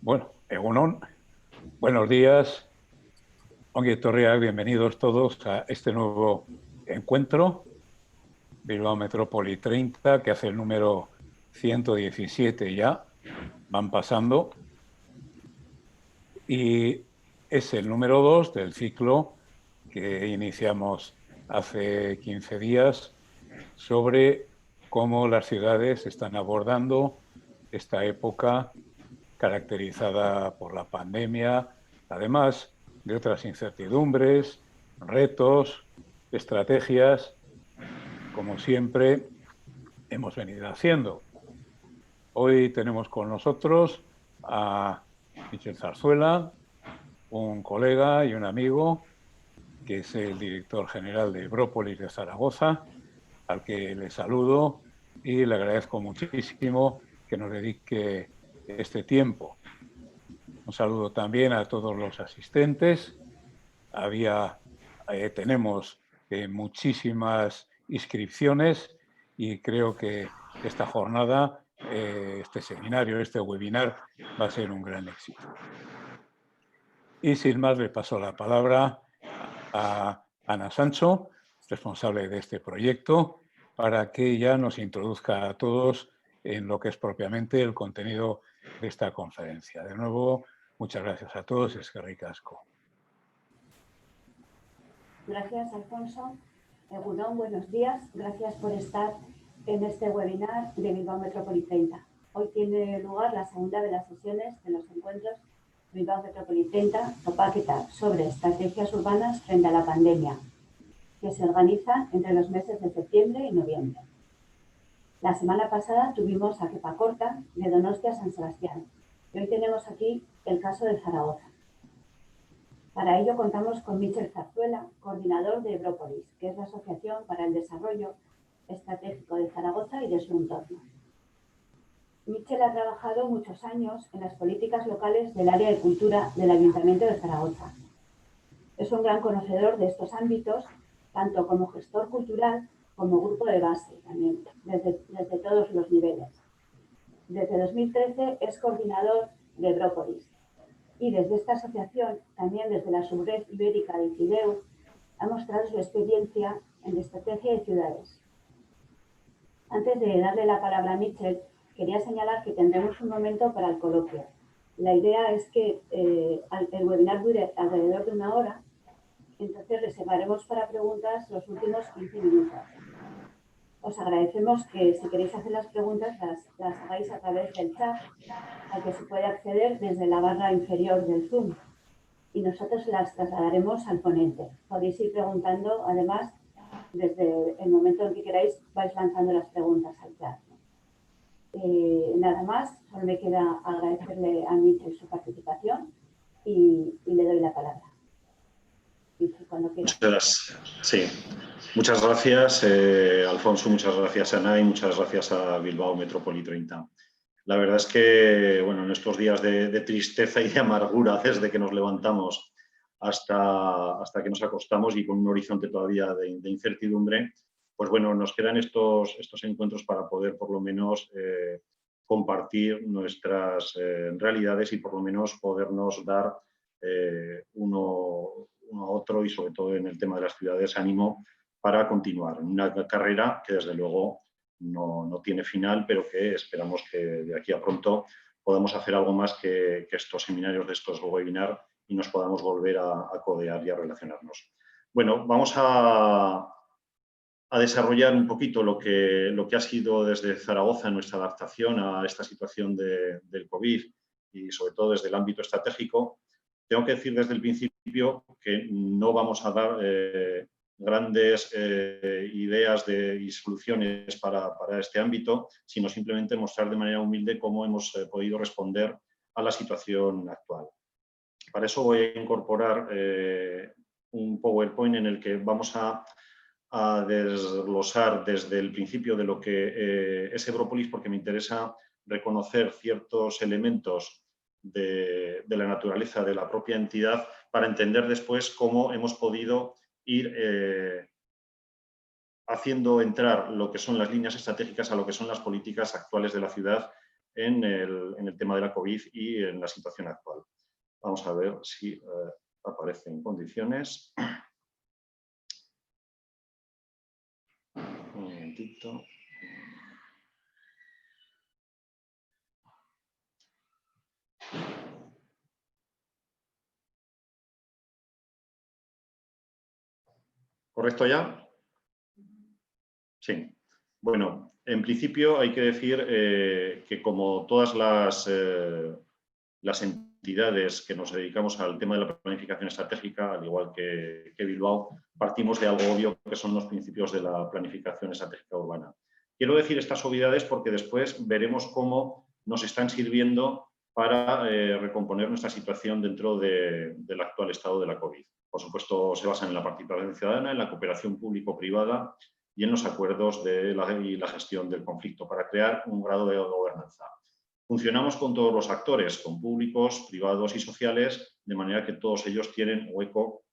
Bueno, Egunon, buenos días, ongi etorriak, bienvenidos todos a este nuevo encuentro, Bilbao Metrópoli 30, que hace el número 117 ya, van pasando, y es el número 2 del ciclo que iniciamos hace 15 días sobre cómo las ciudades están abordando esta época caracterizada por la pandemia, además de otras incertidumbres, retos, estrategias, como siempre hemos venido haciendo. Hoy tenemos con nosotros a Michel Zarzuela, un colega y un amigo, que es el director general de Brópolis de Zaragoza, al que le saludo y le agradezco muchísimo que nos dedique este tiempo. Un saludo también a todos los asistentes. Tenemos muchísimas inscripciones y creo que esta jornada, este seminario, este webinar va a ser un gran éxito. Y sin más, le paso la palabra a Ana Sancho, responsable de este proyecto, para que ya nos introduzca a todos en lo que es propiamente el contenido de esta conferencia. De nuevo, muchas gracias a todos. Eskerrik asko. Gracias, Alfonso. Egunon, buenos días. Gracias por estar en este webinar de Bilbao Metrópoli 30. Hoy tiene lugar la segunda de las sesiones de los encuentros Bilbao Metrópoli 30, Topaketa sobre estrategias urbanas frente a la pandemia, que se organizan entre los meses de septiembre y noviembre. La semana pasada tuvimos a Kepakorta de Donostia a San Sebastián y hoy tenemos aquí el caso de Zaragoza. Para ello contamos con Michel Zarzuela, coordinador de Brópolis, que es la Asociación para el Desarrollo Estratégico de Zaragoza y de su entorno. Michel ha trabajado muchos años en las políticas locales del área de cultura del Ayuntamiento de Zaragoza. Es un gran conocedor de estos ámbitos, tanto como gestor cultural como grupo de base, también, desde todos los niveles. Desde 2013 es coordinador de Brópolis. Y desde esta asociación, también desde la subred ibérica de CIDEU, ha mostrado su experiencia en estrategia de ciudades. Antes de darle la palabra a Michel, quería señalar que tendremos un momento para el coloquio. La idea es que el webinar dure alrededor de 1 hora, entonces reservaremos para preguntas los últimos 15 minutos. Os agradecemos que si queréis hacer las preguntas las hagáis a través del chat, al que se puede acceder desde la barra inferior del Zoom. Y nosotros las trasladaremos al ponente. Podéis ir preguntando, además, desde el momento en que queráis, vais lanzando las preguntas al chat. Nada más, solo me queda agradecerle a Michel su participación y le doy la palabra. Michel, cuando quieras. Muchas gracias, Alfonso, muchas gracias, Ana, y muchas gracias a Bilbao Metrópoli 30. La verdad es que, bueno, en estos días de tristeza y de amargura, desde que nos levantamos hasta que nos acostamos y con un horizonte todavía de incertidumbre, pues bueno, nos quedan estos encuentros para poder por lo menos compartir nuestras realidades y por lo menos podernos dar uno a otro, y sobre todo en el tema de las ciudades, ánimo para continuar. Una carrera que desde luego no tiene final, pero que esperamos que de aquí a pronto podamos hacer algo más que estos seminarios de estos webinars y nos podamos volver a codear y a relacionarnos. Bueno, vamos a desarrollar un poquito lo que ha sido desde Zaragoza nuestra adaptación a esta situación del COVID y sobre todo desde el ámbito estratégico. Tengo que decir desde el principio que no vamos a dar grandes ideas y soluciones para este ámbito, sino simplemente mostrar de manera humilde cómo hemos podido responder a la situación actual. Para eso voy a incorporar un PowerPoint en el que vamos a desglosar desde el principio de lo que es Brópolis, porque me interesa reconocer ciertos elementos de la naturaleza de la propia entidad para entender después cómo hemos podido ir haciendo entrar lo que son las líneas estratégicas a lo que son las políticas actuales de la ciudad en el tema de la COVID y en la situación actual. Vamos a ver si aparece en condiciones. Un momentito. ¿Correcto ya? Sí. Bueno, en principio hay que decir que como todas las entidades que nos dedicamos al tema de la planificación estratégica, al igual que Bilbao, partimos de algo obvio que son los principios de la planificación estratégica urbana. Quiero decir estas obviedades porque después veremos cómo nos están sirviendo para recomponer nuestra situación dentro del actual estado de la COVID. Por supuesto, se basan en la participación ciudadana, en la cooperación público-privada y en los acuerdos y la gestión del conflicto para crear un grado de gobernanza. Funcionamos con todos los actores, con públicos, privados y sociales, de manera que todos ellos tienen hueco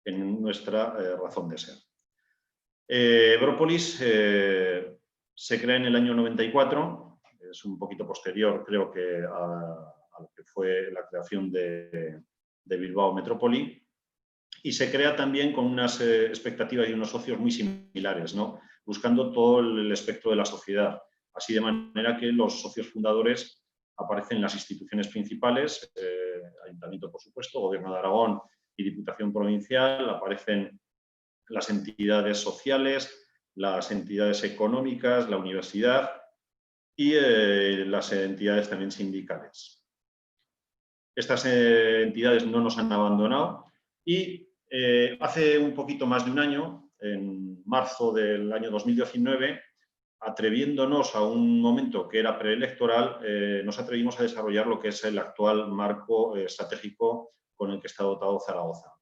en nuestra razón de ser. Brópolis se crea en el año 94, es un poquito posterior, creo que a lo que fue la creación de Bilbao Metrópoli, y se crea también con unas expectativas y unos socios muy similares, ¿no? Buscando todo el espectro de la sociedad. Así de manera que los socios fundadores aparecen en las instituciones principales, Ayuntamiento, por supuesto, Gobierno de Aragón y Diputación Provincial, aparecen las entidades sociales, las entidades económicas, la universidad y las entidades también sindicales. Estas entidades no nos han abandonado y hace un poquito más de un año, en marzo del año 2019, atreviéndonos a un momento que era preelectoral, nos atrevimos a desarrollar lo que es el actual marco estratégico con el que está dotado Zaragoza.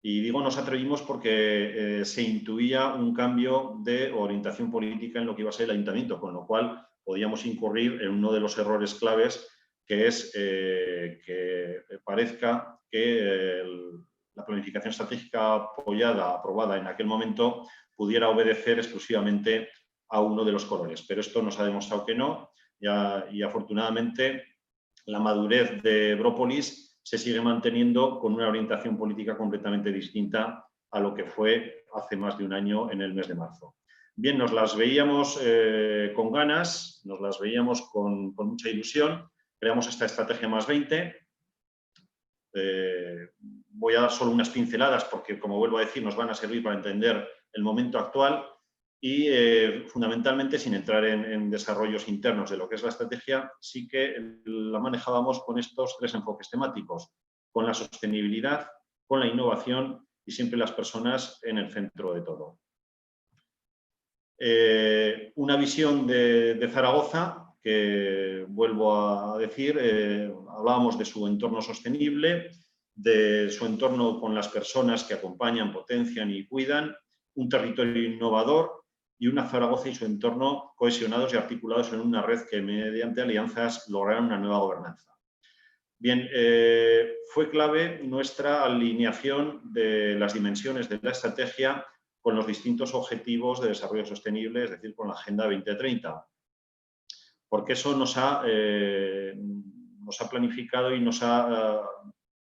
Y digo nos atrevimos porque se intuía un cambio de orientación política en lo que iba a ser el ayuntamiento, con lo cual podíamos incurrir en uno de los errores claves, que es que parezca que la planificación estratégica aprobada en aquel momento, pudiera obedecer exclusivamente a uno de los colores. Pero esto nos ha demostrado que no, y afortunadamente la madurez de Brópolis se sigue manteniendo con una orientación política completamente distinta a lo que fue hace más de un año en el mes de marzo. Bien, nos las veíamos con ganas, nos las veíamos con mucha ilusión, creamos esta estrategia más 20. Voy a dar solo unas pinceladas porque, como vuelvo a decir, nos van a servir para entender el momento actual y, fundamentalmente, sin entrar en desarrollos internos de lo que es la estrategia, sí que la manejábamos con estos tres enfoques temáticos, con la sostenibilidad, con la innovación y siempre las personas en el centro de todo. Una visión de Zaragoza que, vuelvo a decir, hablábamos de su entorno sostenible, de su entorno con las personas que acompañan, potencian y cuidan, un territorio innovador y una Zaragoza y su entorno cohesionados y articulados en una red que, mediante alianzas, lograron una nueva gobernanza. Bien, fue clave nuestra alineación de las dimensiones de la estrategia con los distintos objetivos de desarrollo sostenible, es decir, con la Agenda 2030. Porque eso nos ha planificado y nos ha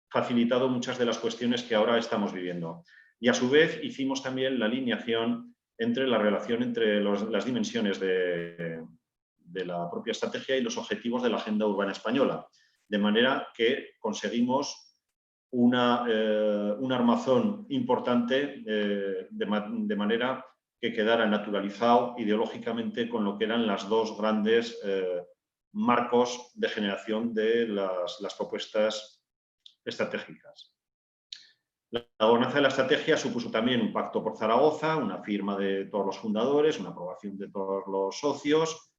facilitado muchas de las cuestiones que ahora estamos viviendo. Y a su vez hicimos también la alineación entre la relación entre las dimensiones de la propia estrategia y los objetivos de la Agenda Urbana Española. De manera que conseguimos un armazón importante de manera que quedara naturalizado ideológicamente con lo que eran las dos grandes marcos de generación de las propuestas estratégicas. La gobernanza de la estrategia supuso también un pacto por Zaragoza, una firma de todos los fundadores, una aprobación de todos los socios,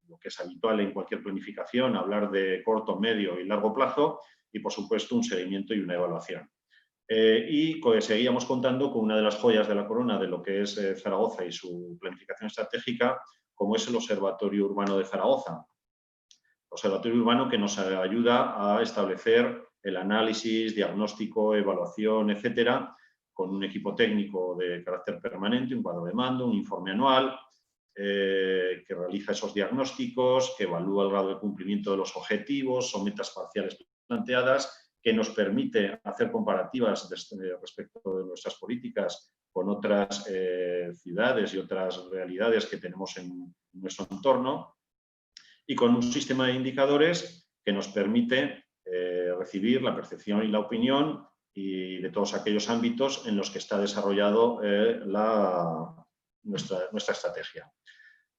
lo que es habitual en cualquier planificación, hablar de corto, medio y largo plazo, y por supuesto un seguimiento y una evaluación. Y seguíamos contando con una de las joyas de la corona de lo que es Zaragoza y su planificación estratégica, como es el Observatorio Urbano de Zaragoza. Observatorio urbano que nos ayuda a establecer el análisis, diagnóstico, evaluación, etcétera, con un equipo técnico de carácter permanente, un cuadro de mando, un informe anual, que realiza esos diagnósticos, que evalúa el grado de cumplimiento de los objetivos o metas parciales planteadas, que nos permite hacer comparativas respecto de nuestras políticas con otras ciudades y otras realidades que tenemos en nuestro entorno, y con un sistema de indicadores que nos permite recibir la percepción y la opinión y de todos aquellos ámbitos en los que está desarrollado nuestra estrategia.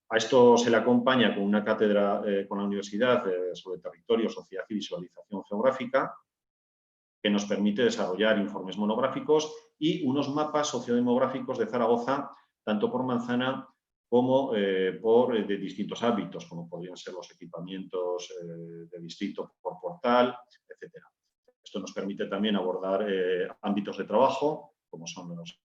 A esto se le acompaña con una cátedra con la universidad sobre territorio, sociedad y visualización geográfica, que nos permite desarrollar informes monográficos y unos mapas sociodemográficos de Zaragoza, tanto por manzana como de distintos ámbitos, como podrían ser los equipamientos de distrito por portal, etc. Esto nos permite también abordar ámbitos de trabajo, como son los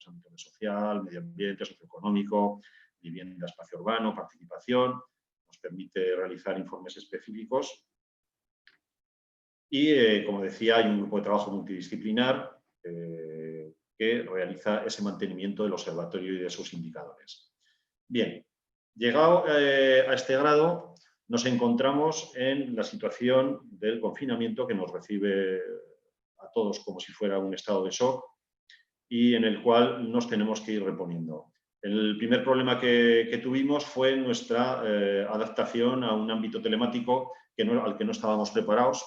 ámbitos de social, medio ambiente, socioeconómico, vivienda, espacio urbano, participación. Nos permite realizar informes específicos. Y, como decía, hay un grupo de trabajo multidisciplinar que realiza ese mantenimiento del observatorio y de sus indicadores. Bien, llegado a este grado, nos encontramos en la situación del confinamiento que nos recibe a todos como si fuera un estado de shock y en el cual nos tenemos que ir reponiendo. El primer problema que tuvimos fue nuestra adaptación a un ámbito telemático al que no estábamos preparados.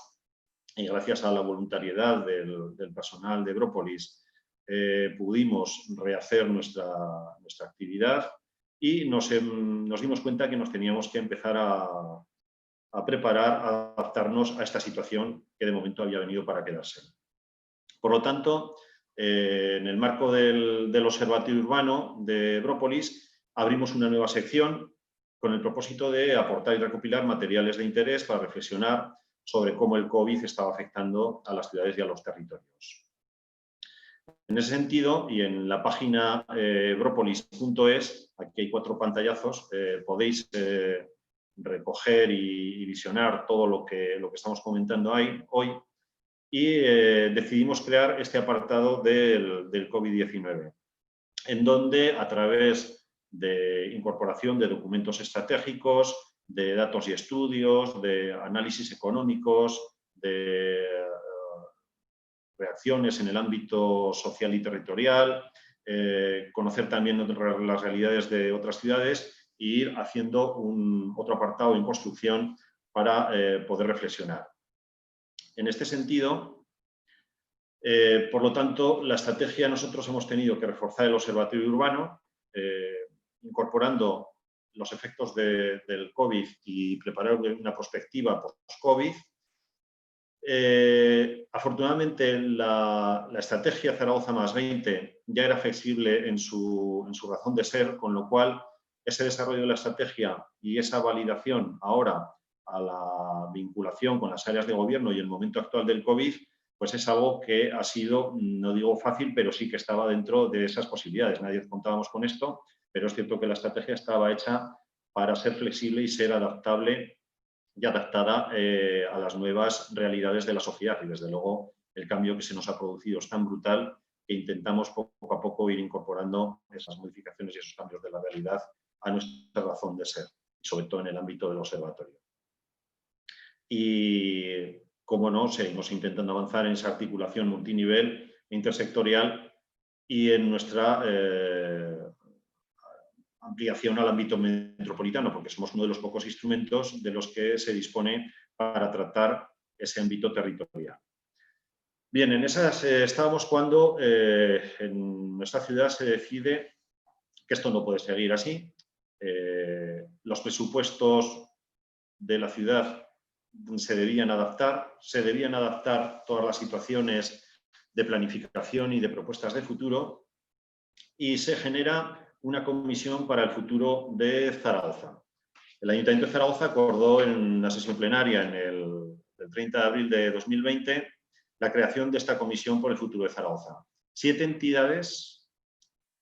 Y gracias a la voluntariedad del personal de Brópolis pudimos rehacer nuestra actividad y nos dimos cuenta que nos teníamos que empezar a preparar, a adaptarnos a esta situación que de momento había venido para quedarse. Por lo tanto, en el marco del Observatorio Urbano de Brópolis, abrimos una nueva sección con el propósito de aportar y recopilar materiales de interés para reflexionar sobre cómo el COVID estaba afectando a las ciudades y a los territorios. En ese sentido, y en la página bropolis.es, aquí hay 4 pantallazos, podéis recoger y visionar todo lo que estamos comentando hoy, y decidimos crear este apartado del COVID-19, en donde a través de incorporación de documentos estratégicos, de datos y estudios, de análisis económicos, de reacciones en el ámbito social y territorial, conocer también las realidades de otras ciudades e ir haciendo otro apartado en construcción para poder reflexionar. En este sentido, por lo tanto, la estrategia nosotros hemos tenido que reforzar el observatorio urbano, incorporando los efectos del COVID y preparar una perspectiva post-COVID. Afortunadamente, la estrategia Zaragoza más 20 ya era flexible en su razón de ser, con lo cual ese desarrollo de la estrategia y esa validación ahora a la vinculación con las áreas de gobierno y el momento actual del COVID, pues es algo que ha sido, no digo fácil, pero sí que estaba dentro de esas posibilidades. Nadie contábamos con esto, pero es cierto que la estrategia estaba hecha para ser flexible y ser adaptable y adaptada a las nuevas realidades de la sociedad. Y desde luego el cambio que se nos ha producido es tan brutal que intentamos poco a poco ir incorporando esas modificaciones y esos cambios de la realidad a nuestra razón de ser, y sobre todo en el ámbito del observatorio. Y, como no, seguimos intentando avanzar en esa articulación multinivel e intersectorial y en nuestra ampliación al ámbito metropolitano, porque somos uno de los pocos instrumentos de los que se dispone para tratar ese ámbito territorial. Bien, en esas estábamos cuando en nuestra ciudad se decide que esto no puede seguir así. Los presupuestos de la ciudad se debían adaptar todas las situaciones de planificación y de propuestas de futuro, y se genera una comisión para el futuro de Zaragoza. El Ayuntamiento de Zaragoza acordó en una sesión plenaria el 30 de abril de 2020 la creación de esta comisión por el futuro de Zaragoza. 7 entidades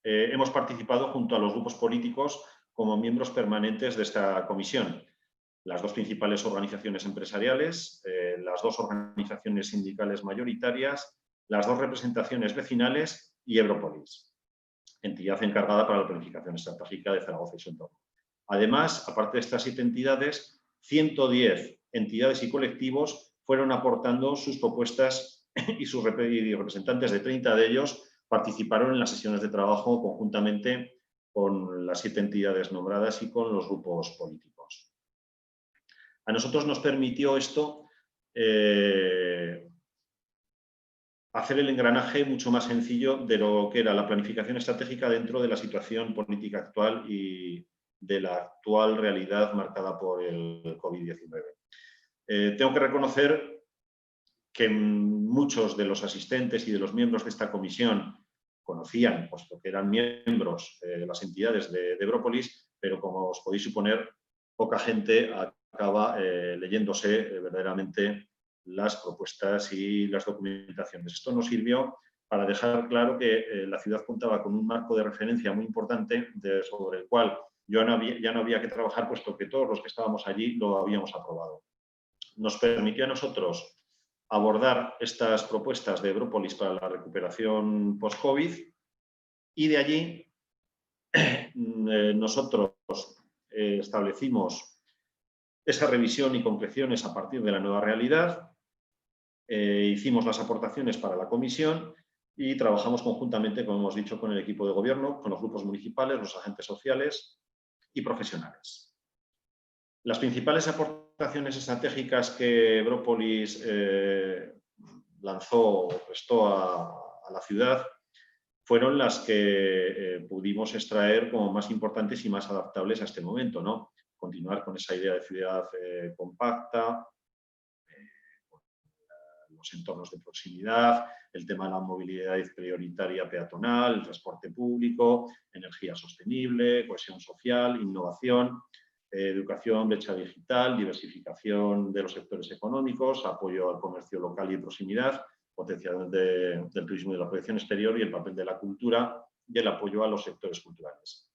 hemos participado junto a los grupos políticos como miembros permanentes de esta comisión. Las 2 principales organizaciones empresariales, las 2 organizaciones sindicales mayoritarias, las 2 representaciones vecinales y Brópolis. entidad encargada para la planificación estratégica de Zaragoza y su entorno. Además, aparte de estas 7 entidades, 110 entidades y colectivos fueron aportando sus propuestas y sus representantes de 30 de ellos participaron en las sesiones de trabajo conjuntamente con las 7 entidades nombradas y con los grupos políticos. A nosotros nos permitió esto hacer el engranaje mucho más sencillo de lo que era la planificación estratégica dentro de la situación política actual y de la actual realidad marcada por el COVID-19. Tengo que reconocer que muchos de los asistentes y de los miembros de esta comisión conocían, puesto que eran miembros de las entidades de Brópolis, pero como os podéis suponer, poca gente acaba leyéndose verdaderamente las propuestas y las documentaciones. Esto nos sirvió para dejar claro que la ciudad contaba con un marco de referencia muy importante sobre el cual ya no había que trabajar, puesto que todos los que estábamos allí lo habíamos aprobado. Nos permitió a nosotros abordar estas propuestas de Brópolis para la recuperación post-COVID y de allí nosotros establecimos esa revisión y concreciones a partir de la nueva realidad, hicimos las aportaciones para la comisión y trabajamos conjuntamente, como hemos dicho, con el equipo de gobierno, con los grupos municipales, los agentes sociales y profesionales. Las principales aportaciones estratégicas que Brópolis lanzó o prestó a la ciudad fueron las que pudimos extraer como más importantes y más adaptables a este momento, ¿no? Continuar con esa idea de ciudad compacta, los entornos de proximidad, el tema de la movilidad prioritaria peatonal, el transporte público, energía sostenible, cohesión social, innovación, educación, brecha digital, diversificación de los sectores económicos, apoyo al comercio local y de proximidad, potenciación del turismo y de la proyección exterior y el papel de la cultura y el apoyo a los sectores culturales.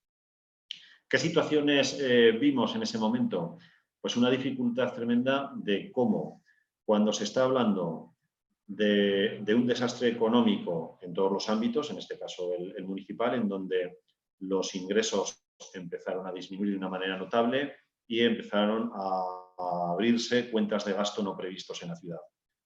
¿Qué situaciones vimos en ese momento? Pues una dificultad tremenda de cómo, cuando se está hablando de un desastre económico en todos los ámbitos, en este caso el municipal, en donde los ingresos empezaron a disminuir de una manera notable y empezaron a abrirse cuentas de gasto no previstos en la ciudad.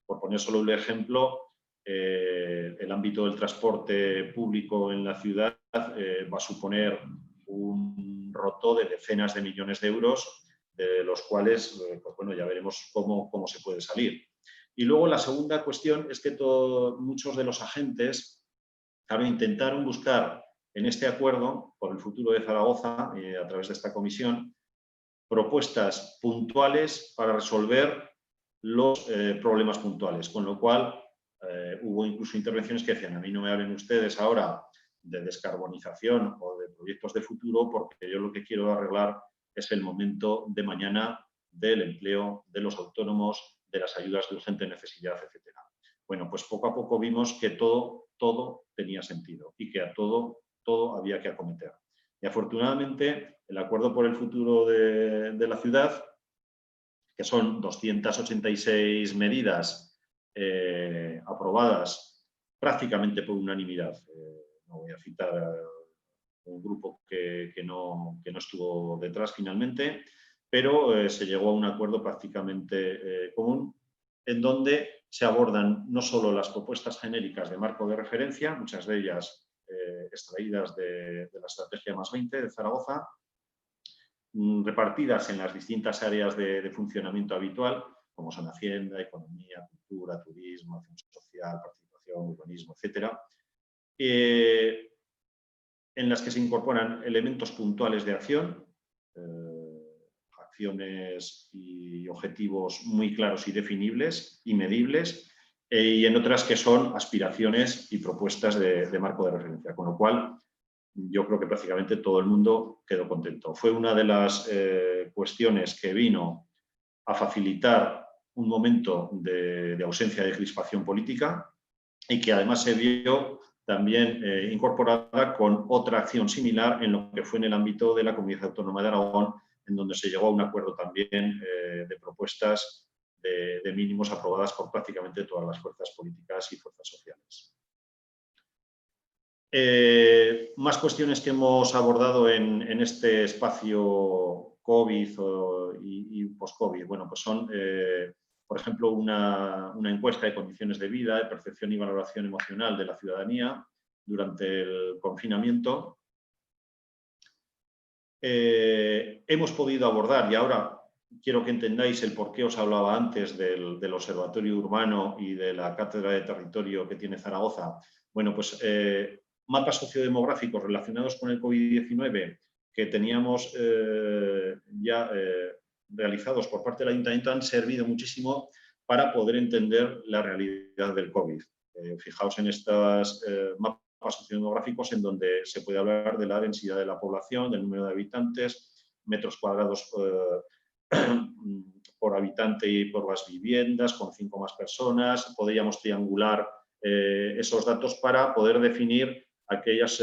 Por poner solo un ejemplo, el ámbito del transporte público en la ciudad va a suponer un roto de decenas de millones de euros, de los cuales pues bueno, ya veremos cómo se puede salir. Y luego la segunda cuestión es que muchos de los agentes intentaron buscar en este acuerdo por el futuro de Zaragoza, a través de esta comisión, propuestas puntuales para resolver los problemas puntuales, con lo cual hubo incluso intervenciones que decían: a mí no me hablen ustedes ahora de descarbonización o de proyectos de futuro, porque yo lo que quiero arreglar es el momento de mañana del empleo, de los autónomos, de las ayudas de urgente necesidad, etc. Bueno, pues poco a poco vimos que todo tenía sentido y que a todo había que acometer. Y afortunadamente el Acuerdo por el Futuro de la Ciudad, que son 286 medidas aprobadas prácticamente por unanimidad. No voy a citar un grupo que no estuvo detrás finalmente, pero se llegó a un acuerdo prácticamente común, en donde se abordan no solo las propuestas genéricas de marco de referencia, muchas de ellas extraídas de la Estrategia +20 de Zaragoza, repartidas en las distintas áreas de funcionamiento habitual, como son Hacienda, Economía, Cultura, Turismo, Acción Social, Participación, Urbanismo, etc., en las que se incorporan elementos puntuales de acción, acciones y objetivos muy claros y definibles y medibles, y en otras que son aspiraciones y propuestas de marco de referencia, con lo cual yo creo que prácticamente todo el mundo quedó contento. Fue una de las cuestiones que vino a facilitar un momento de ausencia de crispación política y que además se vio también incorporada con otra acción similar en lo que fue en el ámbito de la Comunidad Autónoma de Aragón, en donde se llegó a un acuerdo también de propuestas de mínimos aprobadas por prácticamente todas las fuerzas políticas y fuerzas sociales. Más cuestiones que hemos abordado en este espacio COVID y post-COVID. Bueno, pues son, por ejemplo, una encuesta de condiciones de vida, de percepción y valoración emocional de la ciudadanía durante el confinamiento. Hemos podido abordar, y ahora quiero que entendáis el por qué os hablaba antes del Observatorio Urbano y de la Cátedra de Territorio que tiene Zaragoza. Bueno, pues mapas sociodemográficos relacionados con el COVID-19 que teníamos ya realizados por parte del Ayuntamiento han servido muchísimo para poder entender la realidad del COVID. Fijaos en estos mapas sociodemográficos en donde se puede hablar de la densidad de la población, del número de habitantes, metros cuadrados por habitante y por las viviendas, con 5 más personas. Podríamos triangular esos datos para poder definir aquellas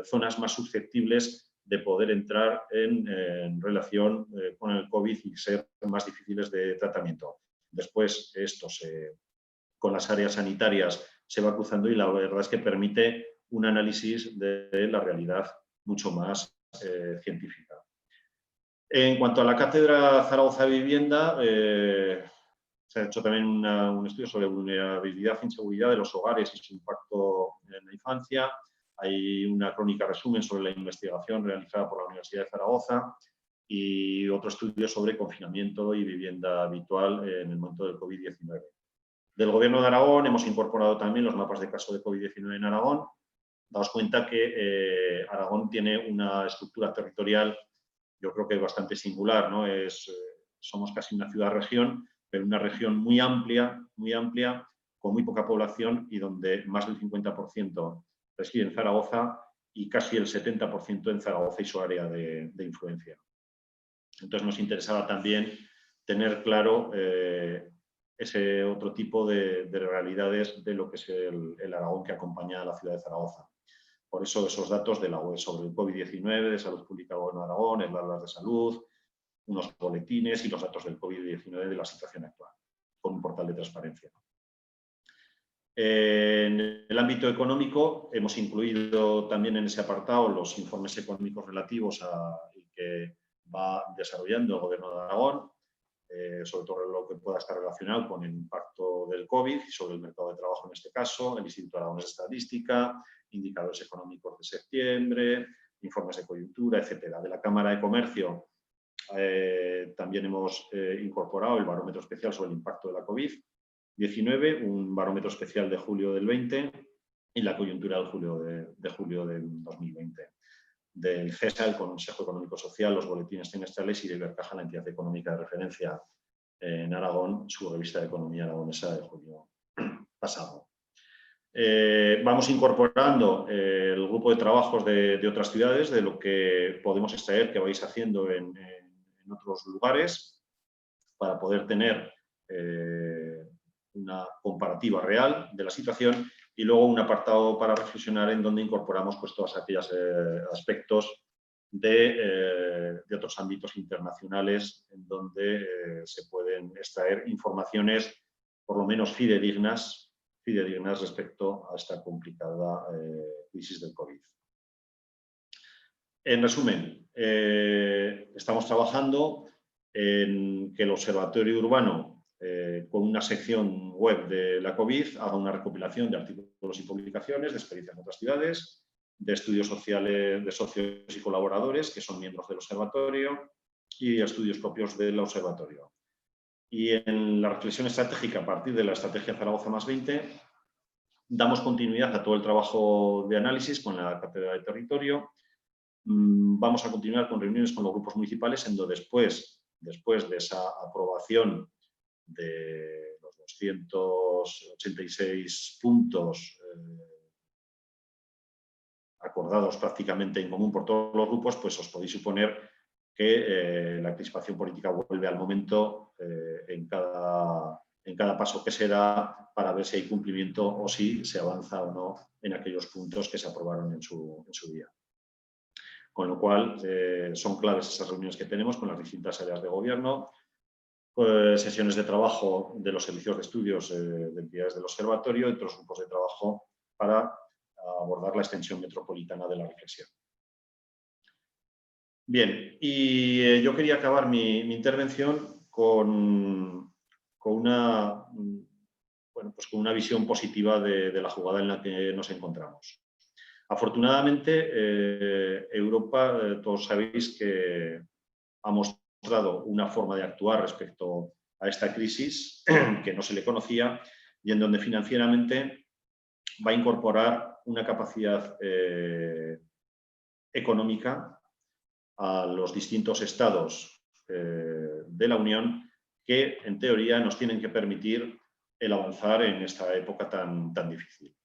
zonas más susceptibles de poder entrar en relación con el COVID y ser más difíciles de tratamiento. Después, esto con las áreas sanitarias se va cruzando y la verdad es que permite un análisis de la realidad mucho más científica. En cuanto a la Cátedra Zaragoza de Vivienda, se ha hecho también un estudio sobre vulnerabilidad e inseguridad de los hogares y su impacto en la infancia. Hay una crónica resumen sobre la investigación realizada por la Universidad de Zaragoza y otro estudio sobre confinamiento y vivienda habitual en el momento del COVID-19. Del Gobierno de Aragón hemos incorporado también los mapas de caso de COVID-19 en Aragón. Daos cuenta que Aragón tiene una estructura territorial, yo creo que bastante singular, ¿no? Somos casi una ciudad-región, pero una región muy amplia, con muy poca población y donde más del 50% reside en Zaragoza y casi el 70% en Zaragoza y su área de influencia. Entonces nos interesaba también tener claro ese otro tipo de realidades de lo que es el Aragón que acompaña a la ciudad de Zaragoza. Por eso esos datos de la web sobre el COVID-19, de Salud Pública de Aragón, el Atlas de Salud, unos boletines y los datos del COVID-19 de la situación actual, con un portal de transparencia. En el ámbito económico hemos incluido también en ese apartado los informes económicos relativos a que va desarrollando el Gobierno de Aragón, sobre todo lo que pueda estar relacionado con el impacto del COVID y sobre el mercado de trabajo en este caso, el Instituto Aragonés de Estadística, indicadores económicos de septiembre, informes de coyuntura, etcétera. De la Cámara de Comercio también hemos incorporado el barómetro especial sobre el impacto de la COVID-19, un barómetro especial de julio del 20 y la coyuntura de julio del 2020. Del CESA, el Consejo Económico Social, los boletines trimestrales y de Ibercaja, la entidad económica de referencia en Aragón, su revista de economía aragonesa de julio pasado. Vamos incorporando el grupo de trabajos de otras ciudades, de lo que podemos extraer que vais haciendo en otros lugares, para poder tener una comparativa real de la situación y luego un apartado para reflexionar en donde incorporamos pues, todos aquellos aspectos de otros ámbitos internacionales en donde se pueden extraer informaciones por lo menos fidedignas respecto a esta complicada crisis del COVID. En resumen, estamos trabajando en que el Observatorio Urbano, con una sección web de la COVID, haga una recopilación de artículos y publicaciones de experiencias en otras ciudades, de estudios sociales de socios y colaboradores que son miembros del observatorio y estudios propios del observatorio. Y en la reflexión estratégica a partir de la estrategia Zaragoza más 20, damos continuidad a todo el trabajo de análisis con la Cátedra de Territorio. Vamos a continuar con reuniones con los grupos municipales, en donde después de esa aprobación de los 286 puntos acordados prácticamente en común por todos los grupos, pues os podéis suponer que la crispación política vuelve al momento en cada paso que se da para ver si hay cumplimiento o si se avanza o no en aquellos puntos que se aprobaron en su día. Con lo cual, son claves esas reuniones que tenemos con las distintas áreas de gobierno, sesiones de trabajo de los servicios de estudios de entidades del observatorio y otros grupos de trabajo para abordar la extensión metropolitana de la reflexión. Bien, y yo quería acabar mi intervención con una visión positiva de la jugada en la que nos encontramos. Afortunadamente, Europa, todos sabéis que ha mostrado una forma de actuar respecto a esta crisis que no se le conocía y en donde financieramente va a incorporar una capacidad económica a los distintos estados de la Unión que, en teoría, nos tienen que permitir el avanzar en esta época tan difícil.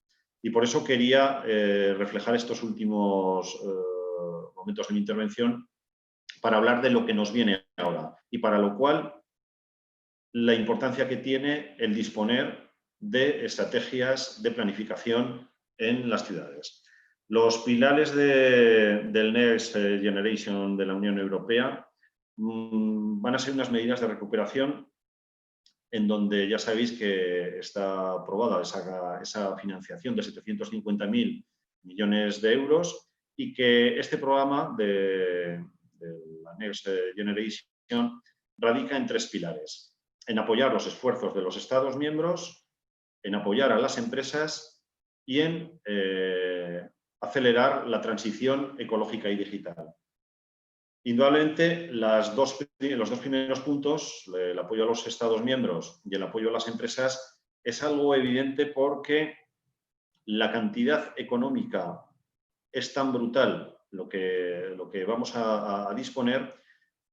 Y por eso quería reflejar estos últimos momentos de mi intervención para hablar de lo que nos viene ahora y para lo cual la importancia que tiene el disponer de estrategias de planificación en las ciudades. Los pilares del Next Generation de la Unión Europea van a ser unas medidas de recuperación en donde ya sabéis que está aprobada esa financiación de 750.000 millones de euros y que este programa de la Next Generation radica en 3 pilares. En apoyar los esfuerzos de los Estados miembros, en apoyar a las empresas y en acelerar la transición ecológica y digital. Indudablemente, los dos primeros puntos, el apoyo a los Estados miembros y el apoyo a las empresas, es algo evidente porque la cantidad económica es tan brutal lo que vamos a disponer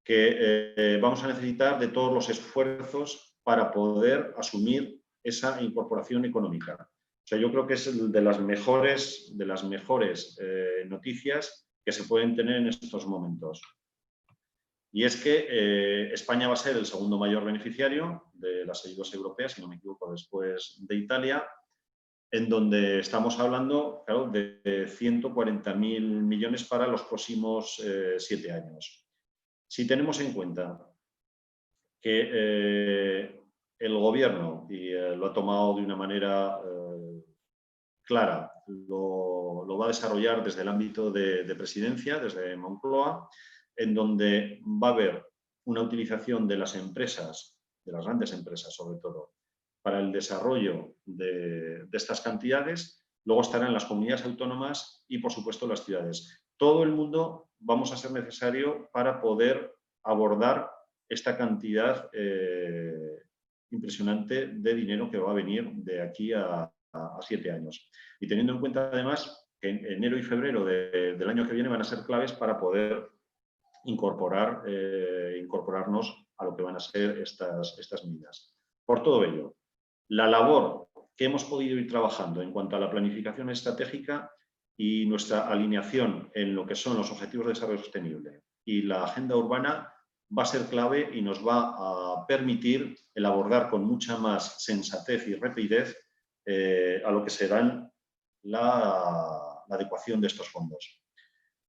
que vamos a necesitar de todos los esfuerzos para poder asumir esa incorporación económica. O sea, yo creo que es de las mejores noticias que se pueden tener en estos momentos. Y es que España va a ser el segundo mayor beneficiario de las ayudas europeas, si no me equivoco, después de Italia, en donde estamos hablando, claro, de 140.000 millones para los próximos 7 años. Si tenemos en cuenta que el Gobierno, y lo ha tomado de una manera clara, lo va a desarrollar desde el ámbito de presidencia, desde Moncloa, en donde va a haber una utilización de las empresas, de las grandes empresas sobre todo, para el desarrollo de estas cantidades. Luego estarán las comunidades autónomas y, por supuesto, las ciudades. Todo el mundo vamos a ser necesario para poder abordar esta cantidad impresionante de dinero que va a venir de aquí a 7 años. Y teniendo en cuenta, además, que en enero y febrero del año que viene van a ser claves para poder incorporarnos a lo que van a ser estas medidas. Por todo ello, la labor que hemos podido ir trabajando en cuanto a la planificación estratégica y nuestra alineación en lo que son los Objetivos de Desarrollo Sostenible y la agenda urbana va a ser clave y nos va a permitir el abordar con mucha más sensatez y rapidez a lo que será la adecuación de estos fondos.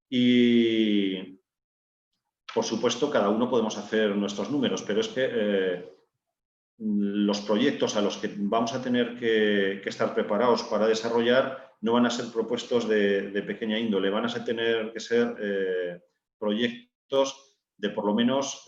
Y, por supuesto, cada uno podemos hacer nuestros números, pero es que los proyectos a los que vamos a tener que estar preparados para desarrollar no van a ser propuestos de pequeña índole, van a tener que ser proyectos de por lo menos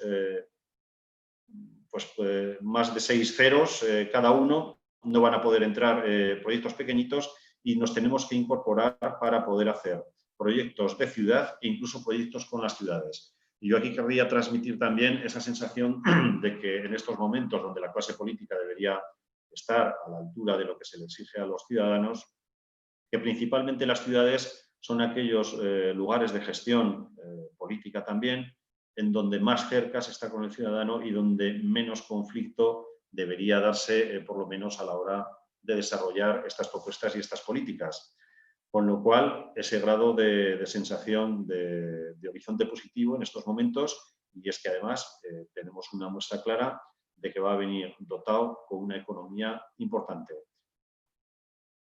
más de 6 ceros cada uno. No van a poder entrar proyectos pequeñitos y nos tenemos que incorporar para poder hacer proyectos de ciudad e incluso proyectos con las ciudades. Y yo aquí querría transmitir también esa sensación de que en estos momentos donde la clase política debería estar a la altura de lo que se le exige a los ciudadanos, que principalmente las ciudades son aquellos lugares de gestión política también, en donde más cerca se está con el ciudadano y donde menos conflicto debería darse, por lo menos a la hora de desarrollar estas propuestas y estas políticas. Con lo cual, ese grado de sensación de horizonte positivo en estos momentos, y es que además tenemos una muestra clara de que va a venir dotado con una economía importante.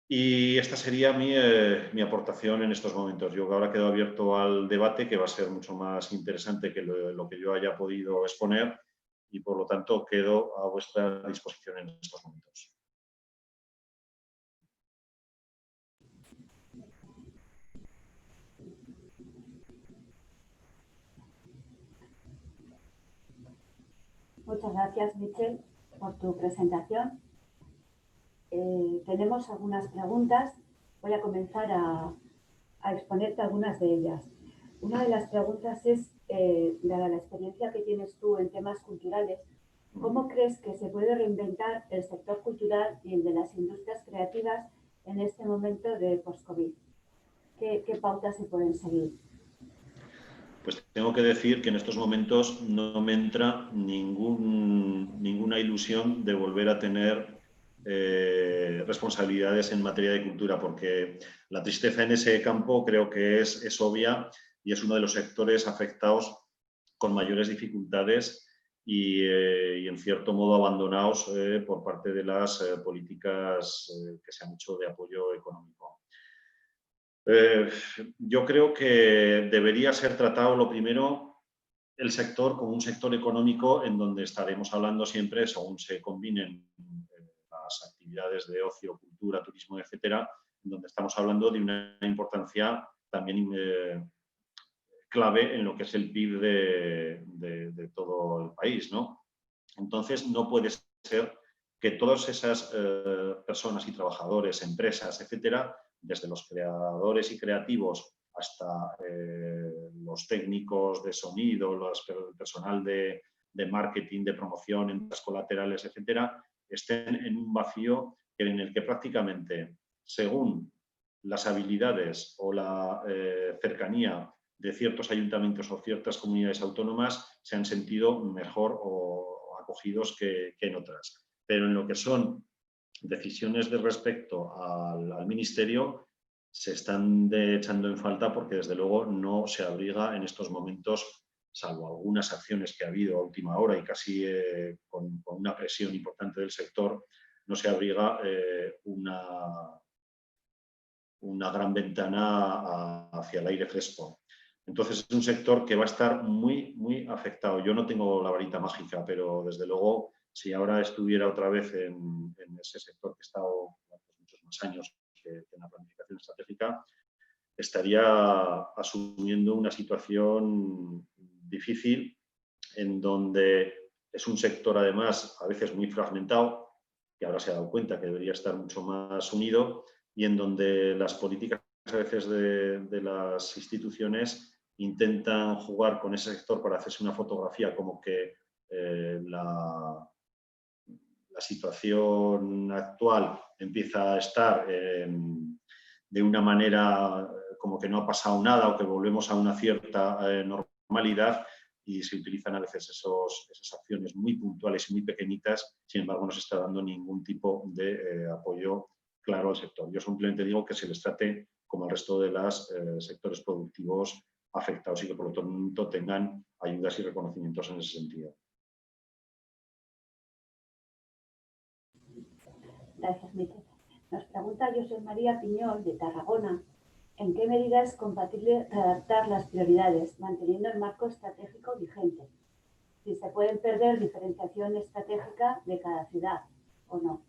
Y esta sería mi aportación en estos momentos. Yo ahora quedo abierto al debate, que va a ser mucho más interesante que lo que yo haya podido exponer, y por lo tanto quedo a vuestra disposición en estos momentos. Muchas gracias, Michel, por tu presentación. Tenemos algunas preguntas. Voy a comenzar a exponerte algunas de ellas. Una de las preguntas es, dada la experiencia que tienes tú en temas culturales, ¿cómo crees que se puede reinventar el sector cultural y el de las industrias creativas en este momento de post-COVID? ¿Qué pautas se pueden seguir? Pues tengo que decir que en estos momentos no me entra ninguna ilusión de volver a tener responsabilidades en materia de cultura, porque la tristeza en ese campo creo que es obvia y es uno de los sectores afectados con mayores dificultades y en cierto modo abandonados por parte de las políticas que se han hecho de apoyo económico. Yo creo que debería ser tratado lo primero el sector como un sector económico en donde estaremos hablando siempre, según se combinen las actividades de ocio, cultura, turismo, etcétera, en donde estamos hablando de una importancia también clave en lo que es el PIB de todo el país, ¿no? Entonces, no puede ser que todas esas personas y trabajadores, empresas, etcétera, desde los creadores y creativos hasta los técnicos de sonido, el personal de marketing, de promoción, entradas colaterales, etcétera, estén en un vacío en el que prácticamente, según las habilidades o la cercanía de ciertos ayuntamientos o ciertas comunidades autónomas, se han sentido mejor o acogidos que en otras. Pero en lo que son decisiones de respecto al ministerio, se están echando en falta porque desde luego no se abriga en estos momentos, salvo algunas acciones que ha habido a última hora y casi con una presión importante del sector, no se abriga una gran ventana hacia el aire fresco. Entonces es un sector que va a estar muy, muy afectado. Yo no tengo la varita mágica, pero desde luego, si ahora estuviera otra vez en ese sector que he estado muchos más años que en la planificación estratégica, estaría asumiendo una situación difícil en donde es un sector además a veces muy fragmentado, que ahora se ha dado cuenta que debería estar mucho más unido, y en donde las políticas a veces de las instituciones intentan jugar con ese sector para hacerse una fotografía como que la situación actual empieza a estar de una manera como que no ha pasado nada o que volvemos a una cierta normalidad, y se utilizan a veces esas acciones muy puntuales y muy pequeñitas, sin embargo no se está dando ningún tipo de apoyo claro al sector. Yo simplemente digo que se les trate como el resto de los sectores productivos afectados y que por lo tanto tengan ayudas y reconocimientos en ese sentido. Gracias, Miquel. Nos pregunta José María Piñol, de Tarragona, ¿en qué medida es compatible redactar las prioridades, manteniendo el marco estratégico vigente? Si se pueden perder diferenciación estratégica de cada ciudad o no.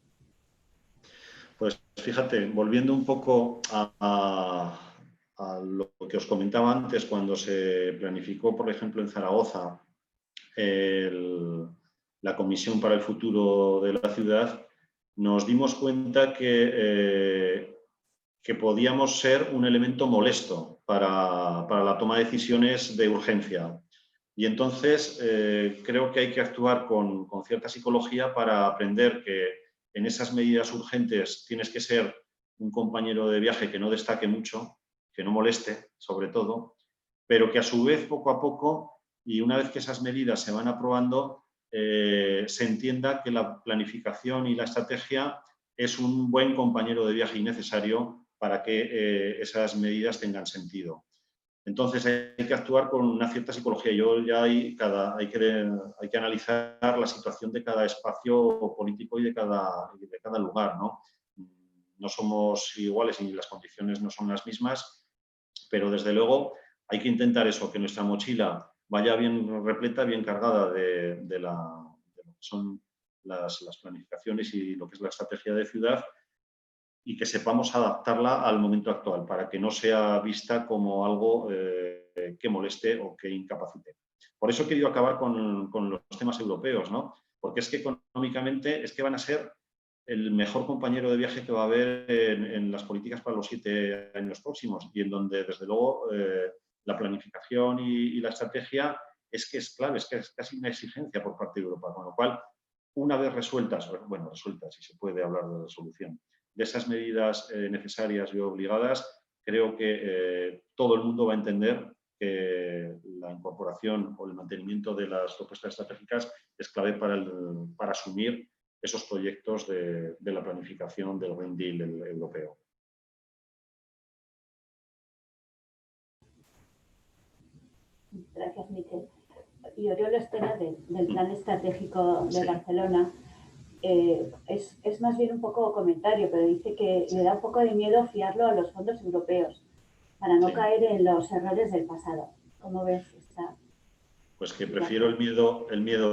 Pues fíjate, volviendo un poco a lo que os comentaba antes, cuando se planificó, por ejemplo, en Zaragoza, la Comisión para el Futuro de la Ciudad, nos dimos cuenta que podíamos ser un elemento molesto para la toma de decisiones de urgencia. Y entonces creo que hay que actuar con cierta psicología para aprender que en esas medidas urgentes tienes que ser un compañero de viaje que no destaque mucho, que no moleste, sobre todo, pero que a su vez, poco a poco, y una vez que esas medidas se van aprobando, se entienda que la planificación y la estrategia es un buen compañero de viaje y necesario para que esas medidas tengan sentido. Entonces hay que actuar con una cierta psicología. Hay que analizar la situación de cada espacio político y de cada lugar, ¿no? No somos iguales y las condiciones no son las mismas, pero desde luego hay que intentar eso, que nuestra mochila vaya bien repleta, bien cargada de lo que son las planificaciones y lo que es la estrategia de ciudad, y que sepamos adaptarla al momento actual para que no sea vista como algo que moleste o que incapacite. Por eso he querido acabar con los temas europeos, ¿no? Porque es que económicamente es que van a ser el mejor compañero de viaje que va a haber en las políticas para los 7 años próximos y en donde, desde luego, la planificación y la estrategia es que es clave, es que es casi una exigencia por parte de Europa, con lo cual, una vez resueltas, bueno, resueltas, si se puede hablar de resolución, de esas medidas necesarias y obligadas, creo que todo el mundo va a entender que la incorporación o el mantenimiento de las propuestas estratégicas es clave para asumir esos proyectos de la planificación del Green Deal europeo. Gracias, Miquel. Y Oriol Estena, del Plan Estratégico de Barcelona, es más bien un poco comentario, pero dice que le da un poco de miedo fiarlo a los fondos europeos para no caer en los errores del pasado. ¿Cómo ves esta? Pues que prefiero el miedo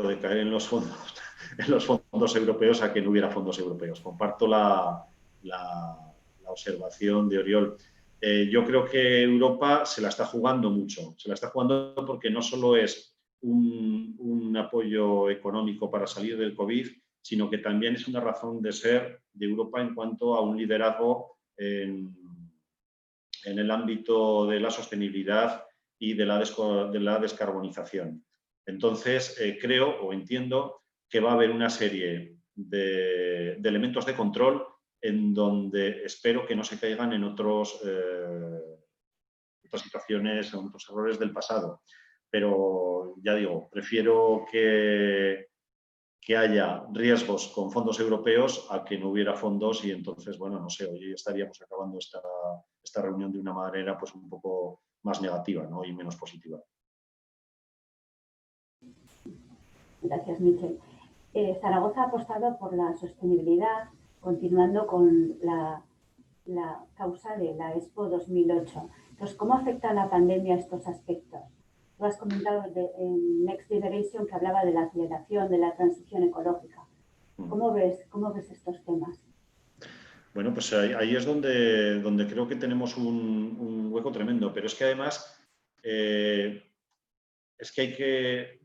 de caer en los fondos europeos a que no hubiera fondos europeos. Comparto la observación de Oriol. Yo creo que Europa se la está jugando mucho. Se la está jugando porque no solo es un apoyo económico para salir del COVID, sino que también es una razón de ser de Europa en cuanto a un liderazgo en el ámbito de la sostenibilidad y de la descarbonización. Entonces, creo o entiendo que va a haber una serie de elementos de control en donde espero que no se caigan en otras situaciones, en otros errores del pasado. Pero, ya digo, prefiero que haya riesgos con fondos europeos a que no hubiera fondos y entonces, bueno, no sé, hoy estaríamos acabando esta reunión de una manera pues un poco más negativa, ¿no? Y menos positiva. Gracias, Miquel. Zaragoza ha apostado por la sostenibilidad, continuando con la causa de la Expo 2008. Entonces, ¿cómo afecta la pandemia a estos aspectos? Tú has comentado en Next Generation que hablaba de la aceleración, de la transición ecológica. ¿Cómo ves estos temas? Bueno, pues ahí es donde creo que tenemos un hueco tremendo, pero es que además es que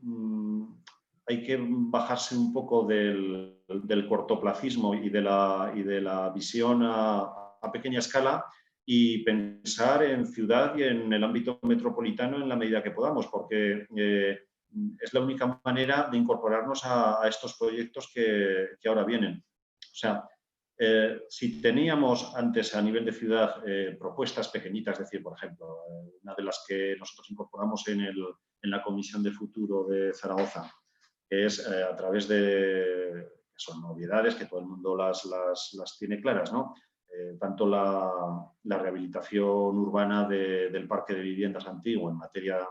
hay que bajarse un poco del cortoplacismo y de la visión a pequeña escala y pensar en ciudad y en el ámbito metropolitano en la medida que podamos, porque es la única manera de incorporarnos a estos proyectos que ahora vienen. O sea, si teníamos antes a nivel de ciudad propuestas pequeñitas, es decir, por ejemplo, una de las que nosotros incorporamos en la Comisión de Futuro de Zaragoza, que es a través de, son novedades que todo el mundo las tiene claras, ¿no? Tanto la rehabilitación urbana del parque de viviendas antiguo en materia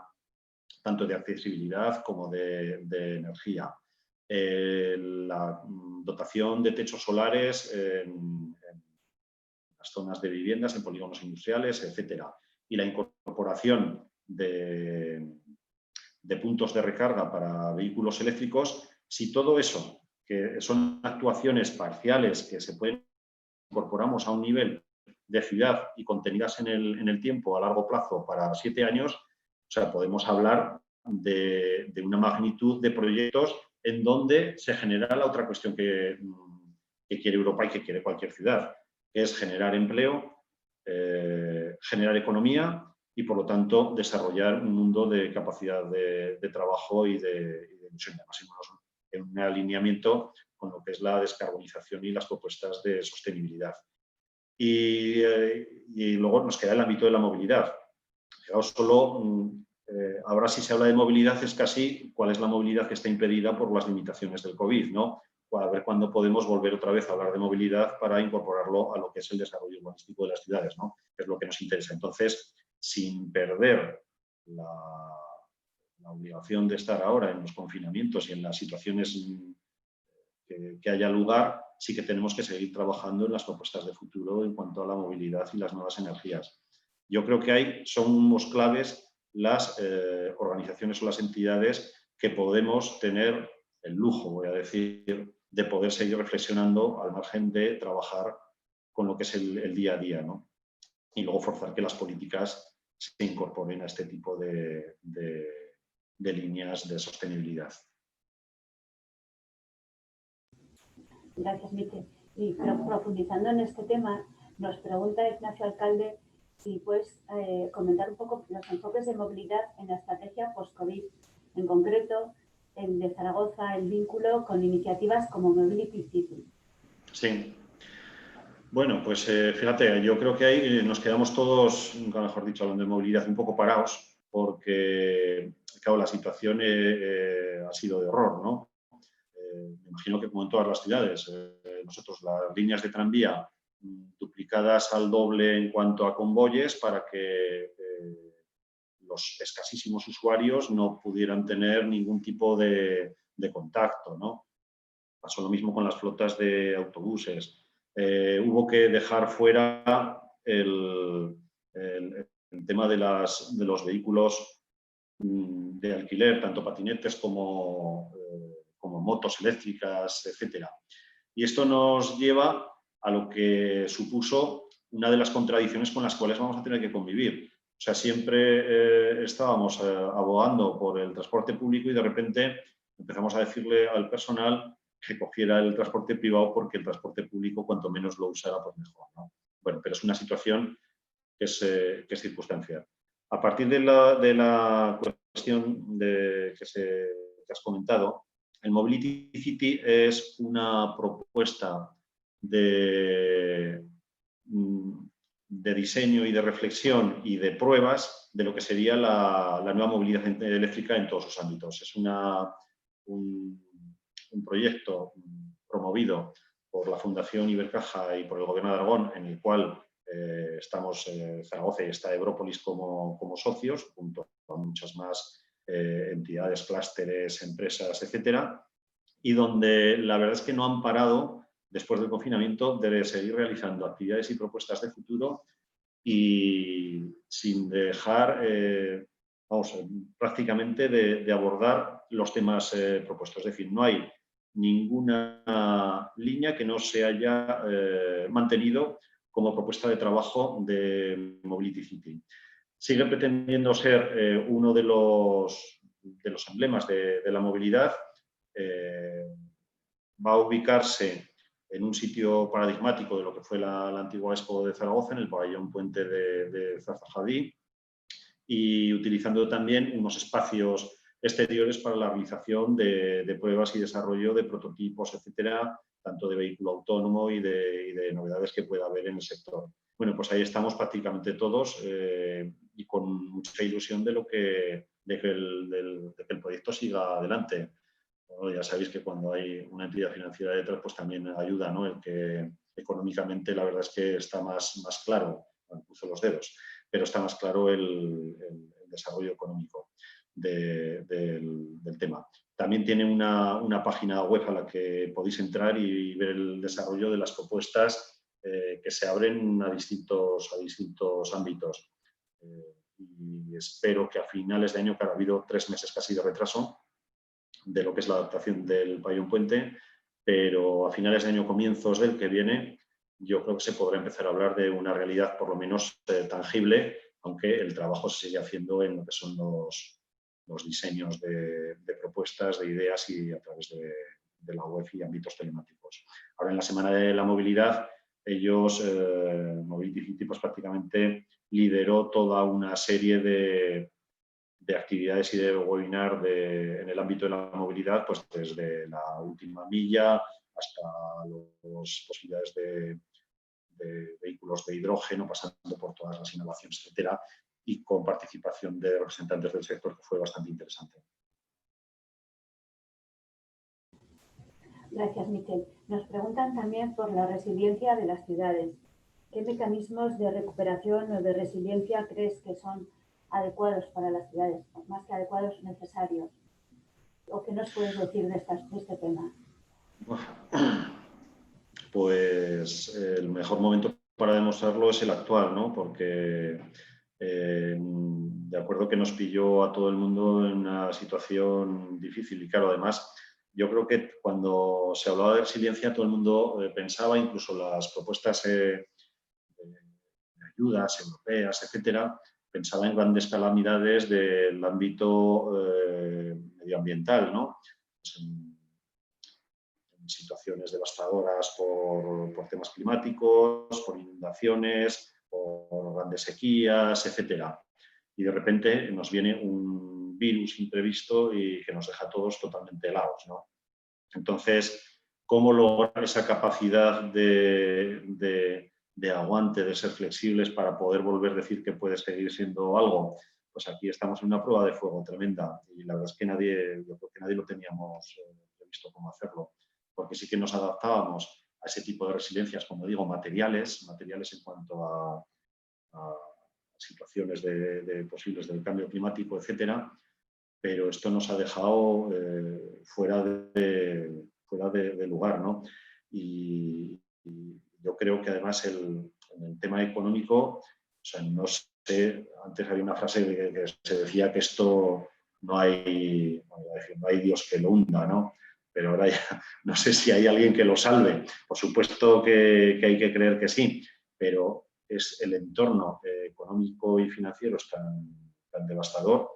tanto de accesibilidad como de energía. La dotación de techos solares en las zonas de viviendas, en polígonos industriales, etcétera. Y la incorporación de puntos de recarga para vehículos eléctricos, si todo eso, que son actuaciones parciales que se pueden incorporamos a un nivel de ciudad y contenidas en el tiempo a largo plazo para 7 años, o sea, podemos hablar de una magnitud de proyectos en donde se genera la otra cuestión que quiere Europa y que quiere cualquier ciudad, que es generar empleo, generar economía y, por lo tanto, desarrollar un mundo de capacidad de trabajo y de ilusión. Además, en un alineamiento con lo que es la descarbonización y las propuestas de sostenibilidad. Y luego nos queda el ámbito de la movilidad. Ahora si se habla de movilidad es casi cuál es la movilidad que está impedida por las limitaciones del COVID, ¿no? A ver cuándo podemos volver otra vez a hablar de movilidad para incorporarlo a lo que es el desarrollo urbanístico de las ciudades, ¿no? Que es lo que nos interesa. Entonces, sin perder la obligación de estar ahora en los confinamientos y en las situaciones que haya lugar, sí que tenemos que seguir trabajando en las propuestas de futuro en cuanto a la movilidad y las nuevas energías. Yo creo que somos claves las organizaciones o las entidades que podemos tener el lujo, voy a decir, de poder seguir reflexionando al margen de trabajar con lo que es el día a día, ¿no? Y luego forzar que las políticas se incorporen a este tipo de de líneas de sostenibilidad. Gracias, Miquel. Y profundizando en este tema, nos pregunta Ignacio Alcalde si puedes comentar un poco los enfoques de movilidad en la estrategia post-COVID, en concreto el de Zaragoza, el vínculo con iniciativas como Mobility City. Sí. Bueno, pues fíjate, yo creo que ahí nos quedamos todos, nunca mejor dicho, hablando de movilidad, un poco parados, porque, claro, la situación ha sido de horror, ¿no? Me imagino que como en todas las ciudades, nosotros las líneas de tranvía duplicadas al doble en cuanto a convoyes para que los escasísimos usuarios no pudieran tener ningún tipo de contacto, ¿no? Pasó lo mismo con las flotas de autobuses. Hubo que dejar fuera el tema de los vehículos de alquiler, tanto patinetes como motos eléctricas, etcétera. Y esto nos lleva a lo que supuso una de las contradicciones con las cuales vamos a tener que convivir. O sea, siempre estábamos abogando por el transporte público y de repente empezamos a decirle al personal que cogiera el transporte privado porque el transporte público, cuanto menos lo usara, pues mejor, ¿no? Bueno, pero es una situación que es circunstancial. A partir de la cuestión que has comentado, el Mobility City es una propuesta de diseño y de reflexión y de pruebas de lo que sería la nueva movilidad eléctrica en todos sus ámbitos. Es un proyecto promovido por la Fundación Ibercaja y por el Gobierno de Aragón, en el cual estamos Zaragoza y está Ebrópolis como socios, junto con muchas más entidades, clústeres, empresas, etcétera, y donde la verdad es que no han parado, después del confinamiento, de seguir realizando actividades y propuestas de futuro y sin dejar, prácticamente de abordar los temas propuestos. Es decir, no hay ninguna línea que no se haya mantenido como propuesta de trabajo de Mobility City. Sigue pretendiendo ser uno de los emblemas de la movilidad. Va a ubicarse en un sitio paradigmático de lo que fue la antigua Expo de Zaragoza, en el pabellón Puente de Zazajadí, y utilizando también unos espacios exteriores para la realización de pruebas y desarrollo de prototipos, etcétera, tanto de vehículo autónomo y de novedades que pueda haber en el sector. Bueno, pues ahí estamos prácticamente todos y con mucha ilusión de que el proyecto siga adelante. Bueno, ya sabéis que cuando hay una entidad financiera detrás, pues también ayuda, ¿no? El que económicamente la verdad es que está más claro, cruzo los dedos, pero está más claro el desarrollo económico del tema. También tiene una página web a la que podéis entrar y ver el desarrollo de las propuestas que se abren a distintos ámbitos. Y espero que a finales de año, que ha habido 3 meses casi de retraso de lo que es la adaptación del pabellón Puente, pero a finales de año, comienzos del que viene, yo creo que se podrá empezar a hablar de una realidad por lo menos tangible, aunque el trabajo se sigue haciendo en lo que son los diseños de propuestas, de ideas y a través de la web y ámbitos telemáticos. Ahora, en la Semana de la Movilidad, ellos, Mobility City, pues prácticamente lideró toda una serie de actividades y de webinar en el ámbito de la movilidad, pues desde la última milla hasta las posibilidades de vehículos de hidrógeno, pasando por todas las innovaciones, etcétera, y con participación de representantes del sector, que fue bastante interesante. Gracias, Miquel. Nos preguntan también por la resiliencia de las ciudades. ¿Qué mecanismos de recuperación o de resiliencia crees que son adecuados para las ciudades, más que adecuados, necesarios? ¿O qué nos puedes decir de este tema? Pues el mejor momento para demostrarlo es el actual, ¿no? Porque de acuerdo que nos pilló a todo el mundo en una situación difícil y claro, además, yo creo que cuando se hablaba de resiliencia todo el mundo pensaba, incluso las propuestas de ayudas europeas, etcétera, pensaba en grandes calamidades del ámbito medioambiental, ¿no? Pues en situaciones devastadoras por temas climáticos, por inundaciones, por grandes sequías, etcétera. Y de repente nos viene un virus imprevisto y que nos deja a todos totalmente helados, ¿no? Entonces, ¿cómo lograr esa capacidad de aguante, de ser flexibles para poder volver a decir que puede seguir siendo algo? Pues aquí estamos en una prueba de fuego tremenda y la verdad es que yo creo que nadie lo teníamos previsto cómo hacerlo, porque sí que nos adaptábamos a ese tipo de resiliencias, como digo, materiales en cuanto a situaciones posibles del cambio climático, etcétera, pero esto nos ha dejado fuera de lugar, ¿no? Y yo creo que además en el tema económico, o sea, no sé, antes había una frase que se decía que esto no hay Dios que lo hunda, ¿no? Pero ahora ya no sé si hay alguien que lo salve. Por supuesto que hay que creer que sí, pero es el entorno económico y financiero es tan devastador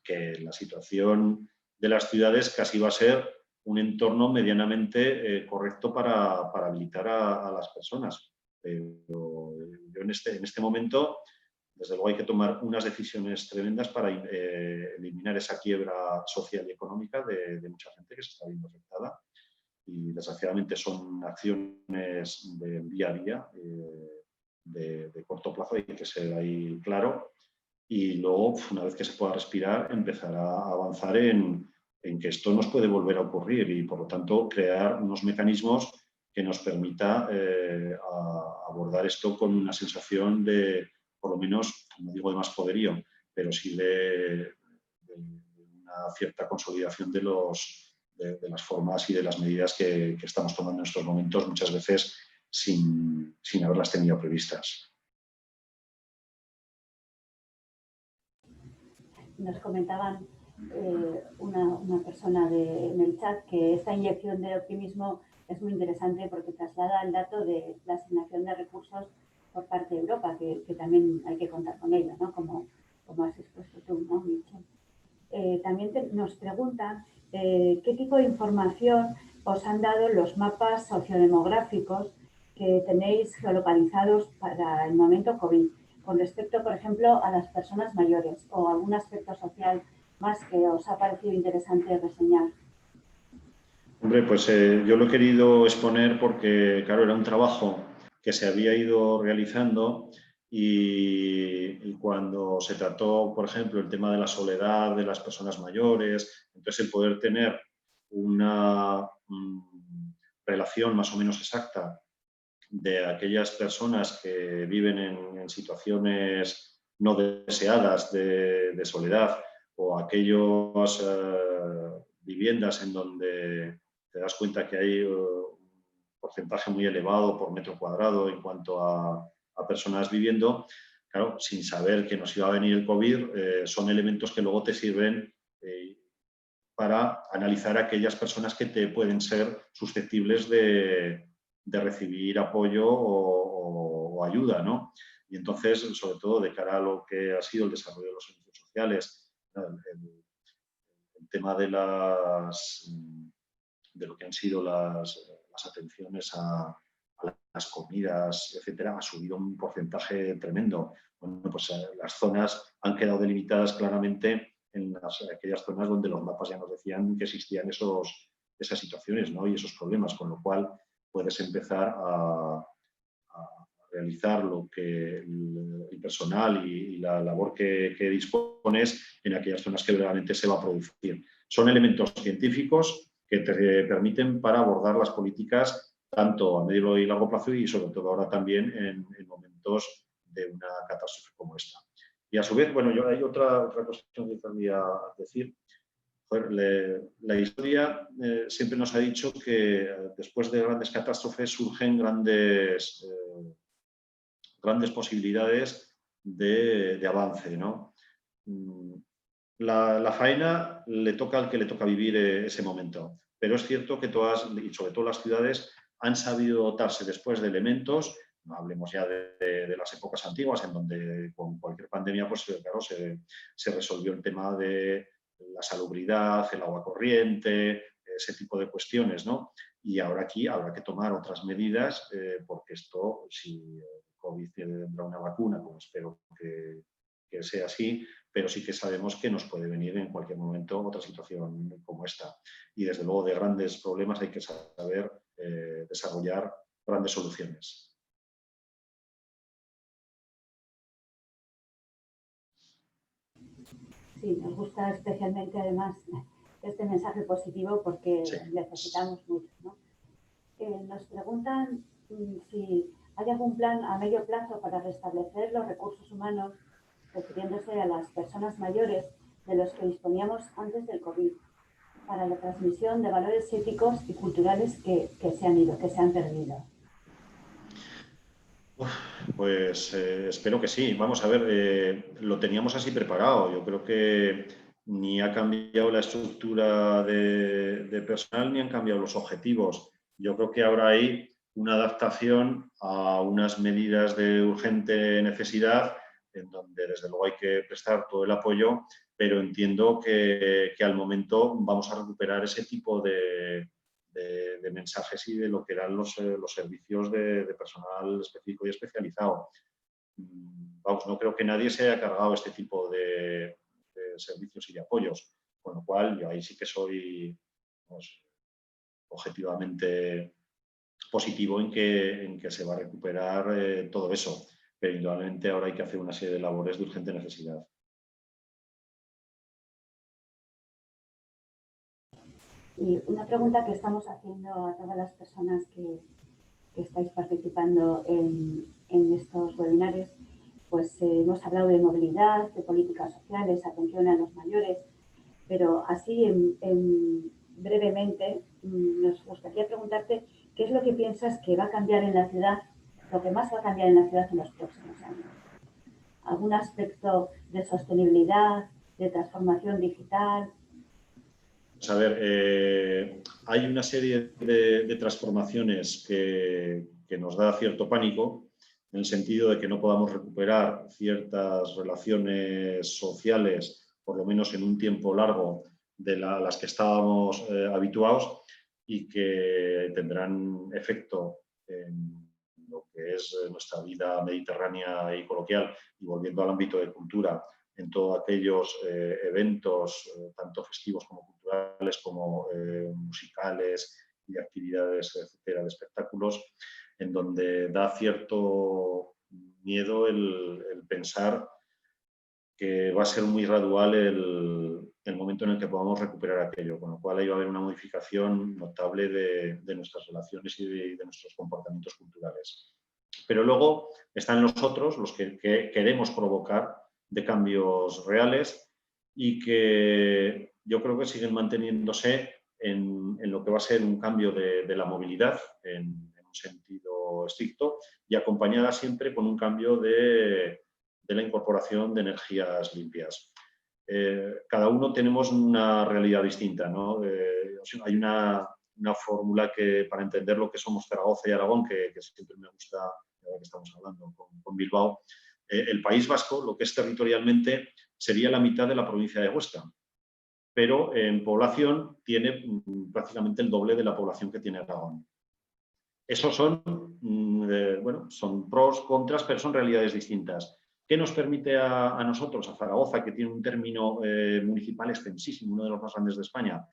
que la situación de las ciudades casi va a ser un entorno medianamente correcto para habilitar a las personas. Pero yo en este momento, desde luego hay que tomar unas decisiones tremendas para eliminar esa quiebra social y económica de mucha gente que se está viendo afectada. Y desgraciadamente son acciones del día a día, de corto plazo, hay que ser ahí claro. Y luego, una vez que se pueda respirar, empezar a avanzar en que esto nos puede volver a ocurrir y, por lo tanto, crear unos mecanismos que nos permita abordar esto con una sensación de, por lo menos, no digo de más poderío, pero sí de una cierta consolidación de las formas y de las medidas que estamos tomando en estos momentos, muchas veces sin haberlas tenido previstas. Nos comentaban una persona en el chat que esta inyección de optimismo es muy interesante porque traslada el dato de la asignación de recursos por parte de Europa, que también hay que contar con ello, ¿no? Como has expuesto tú, ¿no, Michel? También nos preguntan qué tipo de información os han dado los mapas sociodemográficos que tenéis geolocalizados para el momento COVID, con respecto, por ejemplo, a las personas mayores o algún aspecto social más que os ha parecido interesante reseñar. Hombre, pues yo lo he querido exponer porque, claro, era un trabajo que se había ido realizando y cuando se trató, por ejemplo, el tema de la soledad de las personas mayores, entonces el poder tener una relación más o menos exacta de aquellas personas que viven en situaciones no deseadas de soledad o aquellas viviendas en donde te das cuenta que hay un porcentaje muy elevado por metro cuadrado en cuanto a personas viviendo, claro, sin saber que nos iba a venir el COVID, son elementos que luego te sirven para analizar aquellas personas que te pueden ser susceptibles de recibir apoyo o ayuda, ¿no? Y entonces, sobre todo de cara a lo que ha sido el desarrollo de los servicios sociales, el tema de lo que han sido las atenciones a las comidas, etcétera, ha subido un porcentaje tremendo. Bueno, pues las zonas han quedado delimitadas claramente en aquellas zonas donde los mapas ya nos decían que existían esas situaciones, ¿no? Y esos problemas, con lo cual puedes empezar a realizar lo que el personal y la labor que dispones en aquellas zonas que realmente se va a producir. Son elementos científicos que te permiten para abordar las políticas tanto a medio y largo plazo y sobre todo ahora también en momentos de una catástrofe como esta. Y a su vez, bueno, hay otra cuestión que quería decir. La historia siempre nos ha dicho que después de grandes catástrofes surgen grandes posibilidades de avance, ¿no? La faena le toca al que le toca vivir ese momento, pero es cierto que todas, y sobre todo las ciudades, han sabido dotarse después de elementos No hablemos ya de las épocas antiguas, en donde con cualquier pandemia, pues claro, se resolvió el tema de la salubridad, el agua corriente, ese tipo de cuestiones, ¿no? Y ahora aquí habrá que tomar otras medidas, porque esto, si COVID tendrá una vacuna, como espero que sea así, pero sí que sabemos que nos puede venir en cualquier momento otra situación como esta. Y desde luego de grandes problemas hay que saber desarrollar grandes soluciones. Sí, nos gusta especialmente además este mensaje positivo porque Sí. necesitamos mucho, ¿no? Nos preguntan si hay algún plan a medio plazo para restablecer los recursos humanos, refiriéndose a las personas mayores de los que disponíamos antes del COVID, para la transmisión de valores éticos y culturales que se han ido, que se han perdido. Pues espero que sí. Vamos a ver, lo teníamos así preparado. Yo creo que ni ha cambiado la estructura de personal ni han cambiado los objetivos. Yo creo que ahora hay una adaptación a unas medidas de urgente necesidad en donde desde luego hay que prestar todo el apoyo, pero entiendo que al momento vamos a recuperar ese tipo de mensajes y de lo que eran los servicios de personal específico y especializado. Vamos, no creo que nadie se haya cargado este tipo de servicios y de apoyos, con lo cual yo ahí sí que soy, pues, objetivamente positivo en que se va a recuperar todo eso, pero indudablemente ahora hay que hacer una serie de labores de urgente necesidad. Y una pregunta que estamos haciendo a todas las personas que estáis participando en estos webinarios, pues hemos hablado de movilidad, de políticas sociales, atención a los mayores, pero así brevemente nos gustaría preguntarte qué es lo que piensas que va a cambiar en la ciudad, lo que más va a cambiar en la ciudad en los próximos años. ¿Algún aspecto de sostenibilidad, de transformación digital? A ver, hay una serie de transformaciones que nos da cierto pánico, en el sentido de que no podamos recuperar ciertas relaciones sociales, por lo menos en un tiempo largo, de las que estábamos habituados y que tendrán efecto en lo que es nuestra vida mediterránea y coloquial. Y volviendo al ámbito de cultura, en todos aquellos eventos, tanto festivos como culturales, como musicales y de actividades, etcétera, de espectáculos, en donde da cierto miedo el pensar que va a ser muy gradual el momento en el que podamos recuperar aquello, con lo cual ahí va a haber una modificación notable de nuestras relaciones y de nuestros comportamientos culturales. Pero luego están los otros, los que queremos provocar, de cambios reales y que yo creo que siguen manteniéndose en lo que va a ser un cambio de la movilidad en un sentido estricto y acompañada siempre con un cambio de la incorporación de energías limpias. Cada uno tenemos una realidad distinta, ¿no? Hay una fórmula que para entender lo que somos Zaragoza y Aragón, que siempre me gusta, ahora que estamos hablando con Bilbao. El País Vasco, lo que es territorialmente, sería la mitad de la provincia de Huesca, pero en población tiene prácticamente el doble de la población que tiene Aragón. Esos son, bueno, son pros, contras, pero son realidades distintas. ¿Qué nos permite a nosotros, a Zaragoza, que tiene un término municipal extensísimo, uno de los más grandes de España,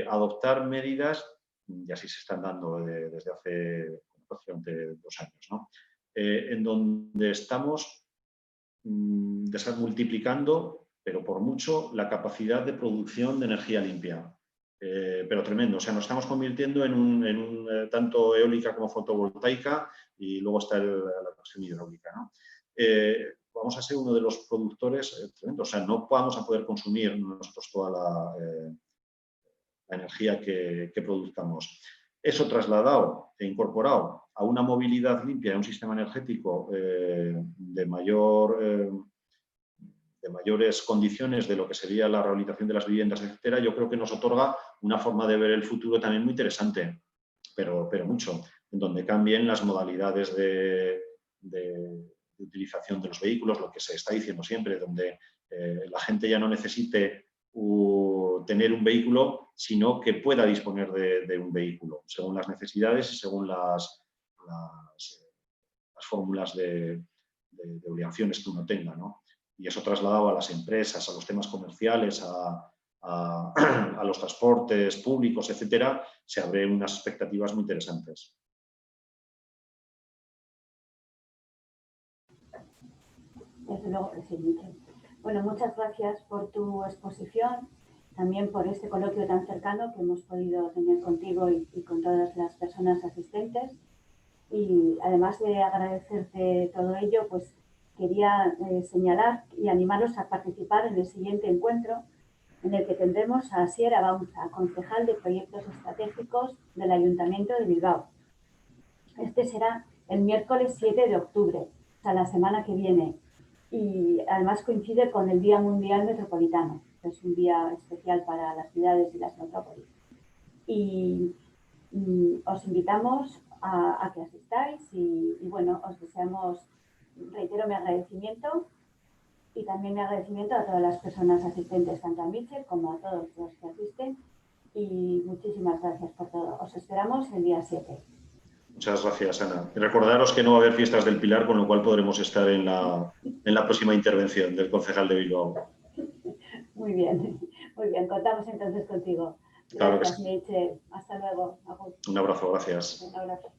adoptar medidas, y así se están dando desde hace aproximadamente 2 años, ¿no? En donde estamos multiplicando, pero por mucho, la capacidad de producción de energía limpia. Pero tremendo, o sea, nos estamos convirtiendo en un tanto eólica como fotovoltaica y luego está la cuestión hidráulica, ¿no? Vamos a ser uno de los productores tremendos, o sea, no vamos a poder consumir nosotros toda la energía que produzcamos. Eso trasladado e incorporado a una movilidad limpia, a un sistema energético de mayores condiciones de lo que sería la rehabilitación de las viviendas, etcétera, yo creo que nos otorga una forma de ver el futuro también muy interesante. pero mucho, en donde cambien las modalidades de utilización de los vehículos, lo que se está diciendo siempre, donde la gente ya no necesite tener un vehículo, sino que pueda disponer de un vehículo, según las necesidades y según las fórmulas de obligaciones que uno tenga, ¿no? Y eso trasladado a las empresas, a los temas comerciales, a los transportes públicos, etcétera, se abren unas expectativas muy interesantes. Desde luego que sí, Michel. Bueno, muchas gracias por tu exposición, también por este coloquio tan cercano que hemos podido tener contigo y con todas las personas asistentes. Y además de agradecerte todo ello, pues quería señalar y animaros a participar en el siguiente encuentro, en el que tendremos a Asier Abaunza, concejal de Proyectos Estratégicos del Ayuntamiento de Bilbao. Este será el miércoles 7 de octubre, o sea, la semana que viene, y además coincide con el Día Mundial Metropolitano, que es un día especial para las ciudades y las metrópolis. Y os invitamos a que asistáis y bueno, os deseamos, reitero mi agradecimiento y también mi agradecimiento a todas las personas asistentes, tanto a Michel como a todos los que asisten, y muchísimas gracias por todo. Os esperamos el día 7. Muchas gracias, Ana. Y recordaros que no va a haber fiestas del Pilar, con lo cual podremos estar en la próxima intervención del concejal de Bilbao. Muy bien, contamos entonces contigo. Claro que Gracias, sí. Michel. Hasta luego. Un abrazo, gracias. Un abrazo.